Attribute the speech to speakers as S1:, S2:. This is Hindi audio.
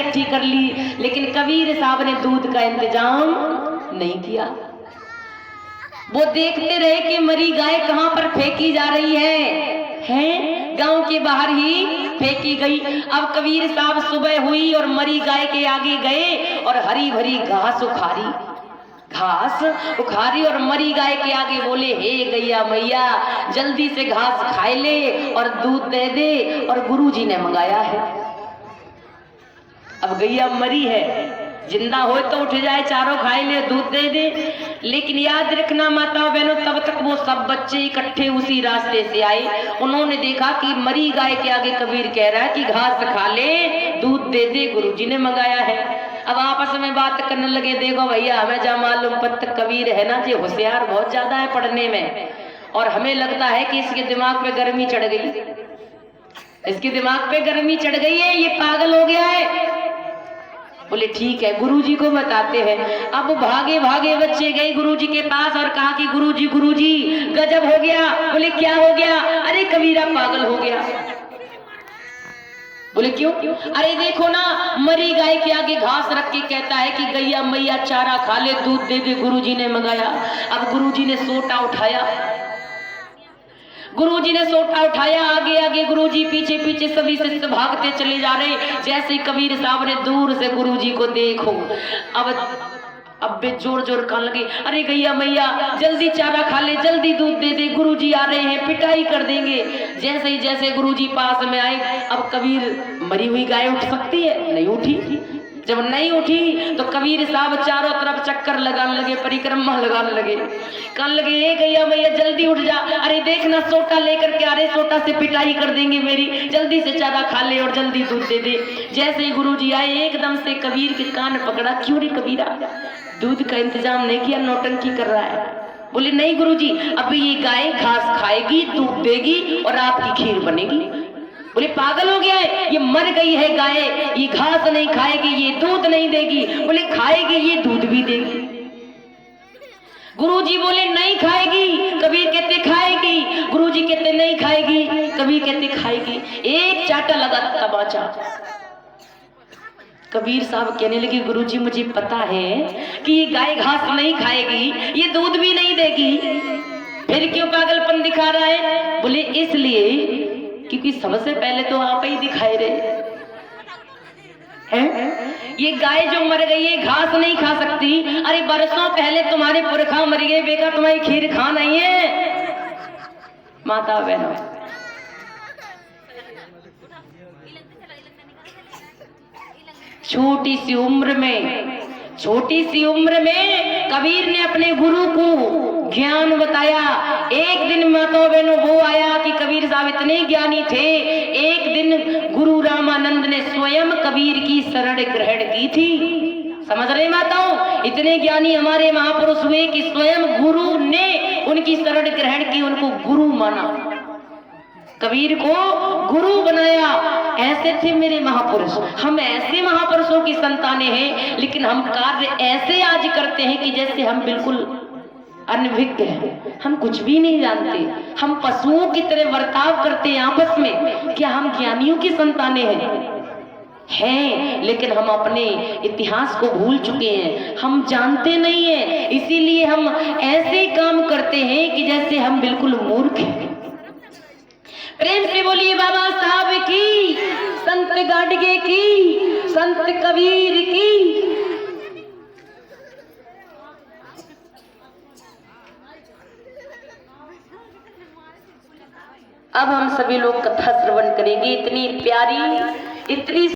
S1: इकट्ठी कर ली, लेकिन कबीर साहब ने दूध का इंतजाम नहीं किया। वो देखते रहे कि मरी गाय कहां पर फेंकी जा रही है, गांव के बाहर ही फेंकी गई। अब कबीर साहब सुबह हुई और मरी गाय के आगे गए और हरी भरी घास उखारी और मरी गाय के आगे बोले, हे गैया मैया जल्दी से घास खाए ले और दूध दे दे, और गुरुजी ने मंगाया है। अब गैया मरी है, जिंदा हो तो उठ जाए, चारों खाए ले, दूध दे दे। लेकिन याद रखना माताओं बहनों, तब तक वो सब बच्चे इकट्ठे उसी रास्ते से आए। उन्होंने देखा कि मरी गाय के आगे कबीर कह रहा है कि घास खा ले, दूध दे दे, गुरुजी ने मंगाया है। अब आपस में बात करने लगे, देखो भैया हमें जा मालूम, पत्त कबीर है ना जी, होशियार बहुत ज्यादा है पढ़ने में, और हमें लगता है कि इसके दिमाग पे गर्मी चढ़ गई, इसके दिमाग पे गर्मी चढ़ गई है, ये पागल हो गया है। बोले ठीक है, गुरुजी को बताते हैं। अब भागे भागे बच्चे गए गुरुजी के पास और कहा कि गुरुजी गजब हो गया। बोले क्या हो गया? अरे कबीरा पागल हो गया। बोले क्यों? अरे देखो ना, मरी गाय के आगे घास रख के कहता है कि गैया मैया चारा खा ले, दूध दे दे, गुरुजी ने मंगाया। अब गुरुजी ने सोटा उठाया, आगे आगे गुरुजी, पीछे पीछे सभी शिष्य भागते चले जा रहे। जैसे कबीर साहब ने दूर से गुरुजी को देखो, अब वे जोर जोर कहने लगे, अरे गैया मैया जल्दी चारा खा ले, जल्दी दूध दे दे, गुरुजी आ रहे हैं, पिटाई कर देंगे। जैसे गुरुजी पास में आए, अब कबीर, मरी हुई गाय उठ सकती है? नहीं उठी। जब नहीं उठी तो कबीर साहब चारों तरफ चक्कर लगाने लगे, परिक्रमा लगाने लगे, कहने लगे, ए गैया मैया जल्दी उठ जा, अरे देखना सोटा लेकर के आ रहे, सोटा से पिटाई कर देंगे मेरी, जल्दी से चारा खा ले और जल्दी दूध दे दे। जैसे ही गुरुजी आए, एकदम से कबीर के कान पकड़ा, क्यों रे कबीरा, दूध का इंतजाम नहीं किया, नौटंकी कर रहा है? बोले नहीं गुरुजी, अभी ये गाय घास खाएगी, दूध देगी और आपकी खीर बनेगी। बोले पागल हो गया है, ये मर गई है गाय, ये घास नहीं खाएगी, ये दूध नहीं देगी। बोले खाएगी, ये दूध भी देगी। गुरुजी बोले नहीं खाएगी, कबीर कहते खाएगी, गुरुजी कहते नहीं खाएगी, कबीर कहते खाएगी। एक चाटा लगा तमाचा। कबीर साहब कहने लगे, गुरुजी मुझे पता है कि ये गाय घास नहीं खाएगी, ये दूध भी नहीं देगी, फिर क्यों पागलपन दिखा रहा है? बोले इसलिए क्योंकि सबसे पहले तो आप ही दिखाए रहे हैं। ये गाय जो मर गई है घास नहीं खा सकती, अरे बरसों पहले तुम्हारे पुरखा मर गए, बेटा तुम्हारी खीर खा नहीं है। माता बहनों, छोटी सी उम्र में कबीर ने अपने गुरु को ज्ञान बताया। एक दिन माता बहनों वो आया कि कबीर साहब इतने ज्ञानी थे, एक दिन गुरु रामानंद ने स्वयं कबीर की शरण ग्रहण की थी। समझ रहे माताओं, इतने ज्ञानी हमारे महापुरुष हुए कि स्वयं गुरु ने उनकी शरण ग्रहण की, उनको गुरु माना, कबीर को गुरु बनाया। ऐसे थे मेरे महापुरुष। हम ऐसे महापुरुषों की संतानें हैं, लेकिन हम कार्य ऐसे आज करते हैं कि जैसे हम बिल्कुल अनभिज्ञ हैं, हम कुछ भी नहीं जानते, हम पशुओं की तरह बर्ताव करते हैं आपस में। क्या हम ज्ञानियों की संतानें हैं, लेकिन हम अपने इतिहास को भूल चुके हैं, हम जानते नहीं हैं, इसीलिए हम ऐसे काम करते हैं कि जैसे हम बिल्कुल मूर्ख हैं। प्रेम से बोलिए बाबा साहब की, संत गाडगे की, संत कबीर की। अब हम सभी लोग कथा श्रवण करेंगे। इतनी प्यारी, इतनी